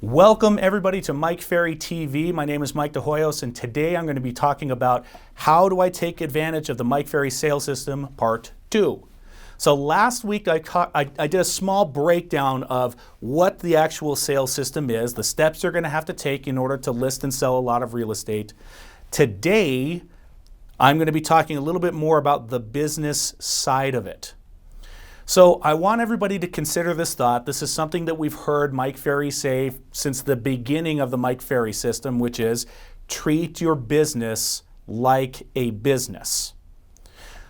Welcome everybody to Mike Ferry TV. My name is Mike Hoyos, and today I'm going to be talking about how do I take advantage of the Mike Ferry Sales System Part 2. So last week I did a small breakdown of what the actual sales system is, the steps you're going to have to take in order to list and sell a lot of real estate. Today I'm going to be talking a little bit more about the business side of it. So I want everybody to consider this thought. This is something that we've heard Mike Ferry say since the beginning of the Mike Ferry system, which is treat your business like a business.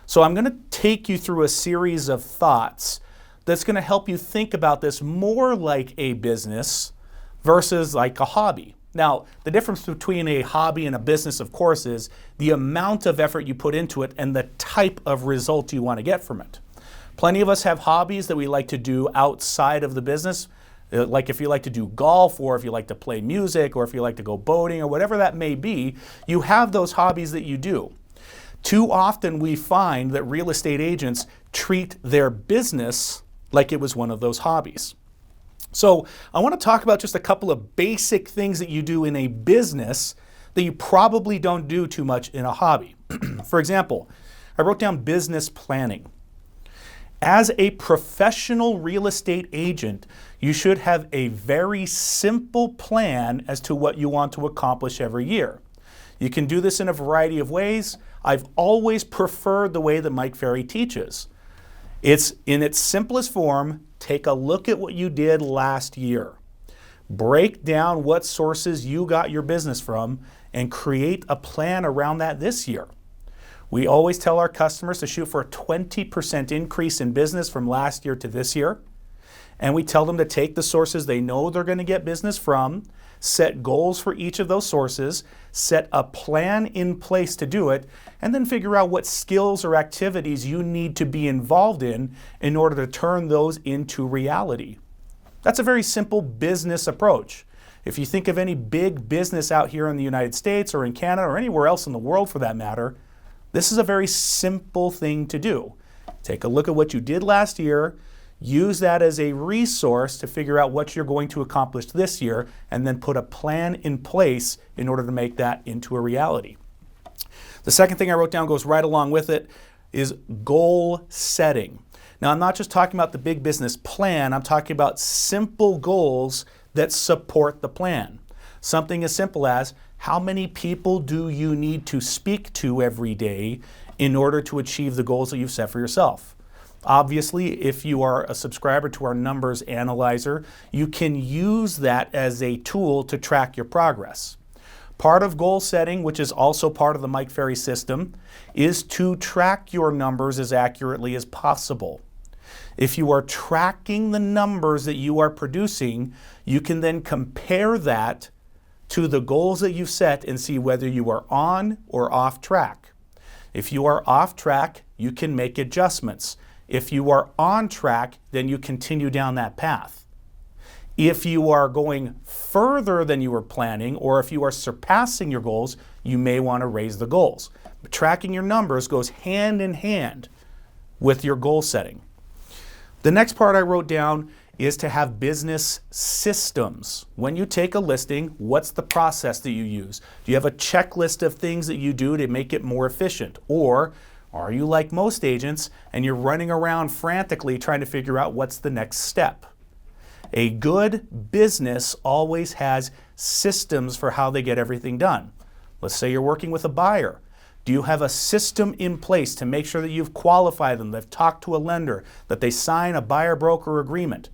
So I'm going to take you through a series of thoughts that's going to help you think about this more like a business versus like a hobby. Now, the difference between a hobby and a business, of course, is the amount of effort you put into it and the type of result you want to get from it. Plenty of us have hobbies that we like to do outside of the business, like if you like to do golf, or if you like to play music, or if you like to go boating, or whatever that may be. You have those hobbies that you do. Too often we find that real estate agents treat their business like it was one of those hobbies. So I want to talk about just a couple of basic things that you do in a business that you probably don't do too much in a hobby. For example, I wrote down business planning. As a professional real estate agent, you should have a very simple plan as to what you want to accomplish every year. You can do this in a variety of ways. I've always preferred the way that Mike Ferry teaches. It's in its simplest form. Take a look at what you did last year. Break down what sources you got your business from and create a plan around that this year. We always tell our customers to shoot for a 20% increase in business from last year to this year. And we tell them to take the sources they know they're going to get business from, set goals for each of those sources, set a plan in place to do it, and then figure out what skills or activities you need to be involved in order to turn those into reality. That's a very simple business approach. If you think of any big business out here in the United States or in Canada or anywhere else in the world for that matter, this is a very simple thing to do. Take a look at what you did last year, use that as a resource to figure out what you're going to accomplish this year, and then put a plan in place in order to make that into a reality. The second thing I wrote down goes right along with it is goal setting. Now, I'm not just talking about the big business plan, I'm talking about simple goals that support the plan. Something as simple as, how many people do you need to speak to every day in order to achieve the goals that you've set for yourself? Obviously, if you are a subscriber to our numbers analyzer, you can use that as a tool to track your progress. Part of goal setting, which is also part of the Mike Ferry system, is to track your numbers as accurately as possible. If you are tracking the numbers that you are producing, you can then compare that to the goals that you've set and see whether you are on or off track. If you are off track, you can make adjustments. If you are on track, then you continue down that path. If you are going further than you were planning, or if you are surpassing your goals, you may want to raise the goals. But tracking your numbers goes hand in hand with your goal setting. The next part I wrote down is to have business systems. When you take a listing, what's the process that you use? Do you have a checklist of things that you do to make it more efficient? Or are you like most agents and you're running around frantically trying to figure out what's the next step? A good business always has systems for how they get everything done. Let's say you're working with a buyer. Do you have a system in place to make sure that you've qualified them, they've talked to a lender, that they sign a buyer-broker agreement?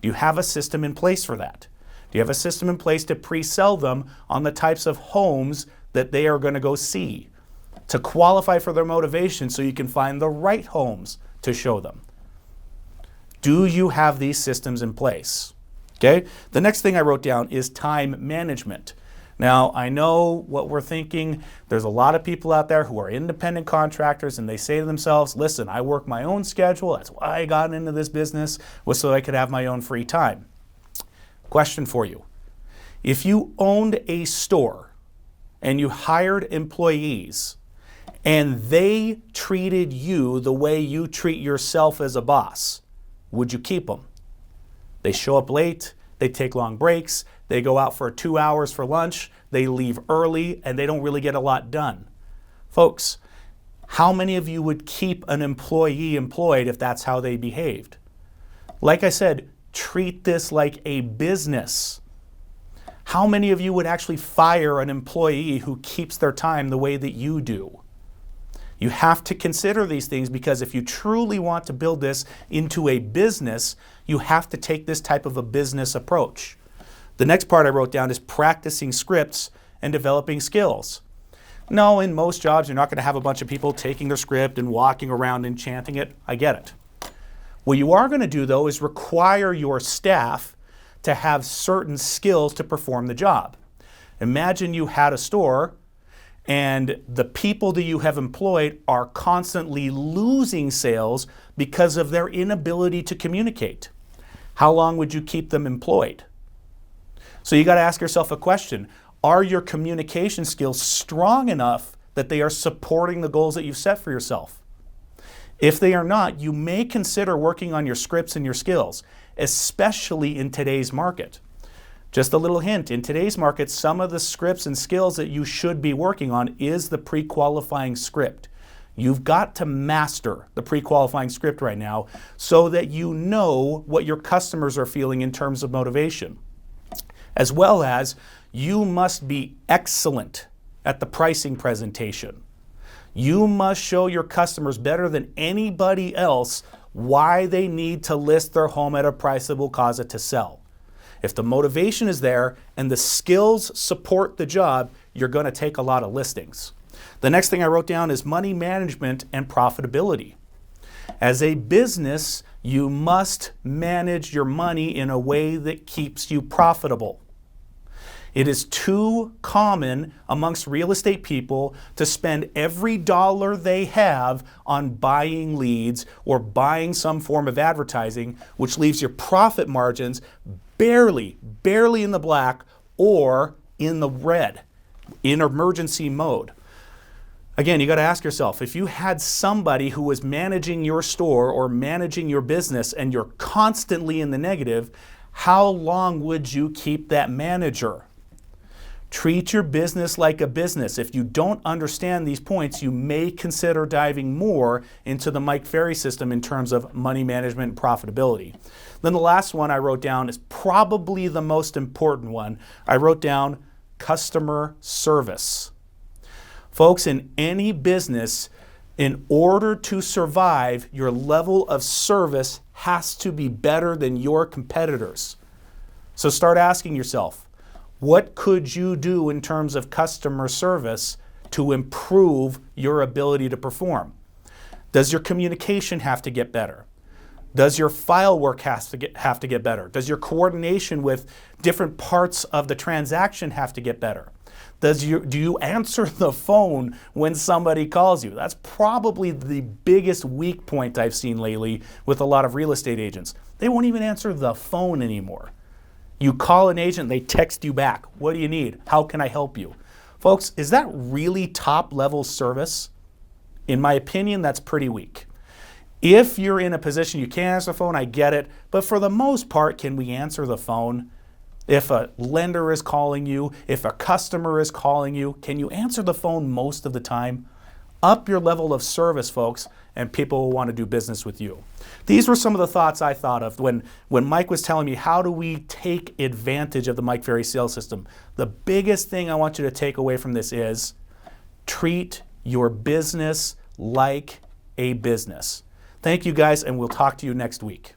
Do you have a system in place for that? Do you have a system in place to pre-sell them on the types of homes that they are going to go see? To qualify for their motivation so you can find the right homes to show them? Do you have these systems in place? Okay. The next thing I wrote down is time management. Now, I know what we're thinking. There's a lot of people out there who are independent contractors and they say to themselves, listen, I work my own schedule. That's why I got into this business, was so I could have my own free time. Question for you. If you owned a store and you hired employees and they treated you the way you treat yourself as a boss, would you keep them? They show up late, they take long breaks, they go out for 2 hours for lunch, they leave early, and they don't really get a lot done. Folks, how many of you would keep an employee employed if that's how they behaved? Like I said, treat this like a business. How many of you would actually fire an employee who keeps their time the way that you do? You have to consider these things, because if you truly want to build this into a business, you have to take this type of a business approach. The next part I wrote down is practicing scripts and developing skills. No, in most jobs, you're not going to have a bunch of people taking their script and walking around and chanting it. I get it. What you are going to do, though, is require your staff to have certain skills to perform the job. Imagine you had a store and the people that you have employed are constantly losing sales because of their inability to communicate. How long would you keep them employed? So you got to ask yourself a question. Are your communication skills strong enough that they are supporting the goals that you've set for yourself? If they are not, you may consider working on your scripts and your skills, especially in today's market. Just a little hint, in today's market, some of the scripts and skills that you should be working on is the pre-qualifying script. You've got to master the pre-qualifying script right now so that you know what your customers are feeling in terms of motivation. As well as, you must be excellent at the pricing presentation. You must show your customers better than anybody else why they need to list their home at a price that will cause it to sell. If the motivation is there and the skills support the job, you're going to take a lot of listings. The next thing I wrote down is money management and profitability. As a business, you must manage your money in a way that keeps you profitable. It is too common amongst real estate people to spend every dollar they have on buying leads or buying some form of advertising, which leaves your profit margins barely in the black or in the red, in emergency mode. Again, you got to ask yourself, if you had somebody who was managing your store or managing your business and you're constantly in the negative, how long would you keep that manager? Treat your business like a business. If you don't understand these points, you may consider diving more into the Mike Ferry system in terms of money management and profitability. Then the last one I wrote down is probably the most important one. I wrote down customer service. Folks, in any business, in order to survive, your level of service has to be better than your competitors. So start asking yourself, what could you do in terms of customer service to improve your ability to perform? Does your communication have to get better? Does your file work have to get better? Does your coordination with different parts of the transaction have to get better? Do you answer the phone when somebody calls you? That's probably the biggest weak point I've seen lately with a lot of real estate agents. They won't even answer the phone anymore. You call an agent, they text you back. What do you need? How can I help you? Folks, is that really top-level service? In my opinion, that's pretty weak. If you're in a position you can't answer the phone, I get it. But for the most part, can we answer the phone? If a lender is calling you, if a customer is calling you, can you answer the phone most of the time? Up your level of service, folks, and people will want to do business with you. These were some of the thoughts I thought of when Mike was telling me, how do we take advantage of the Mike Ferry Sales System? The biggest thing I want you to take away from this is treat your business like a business. Thank you guys, and we'll talk to you next week.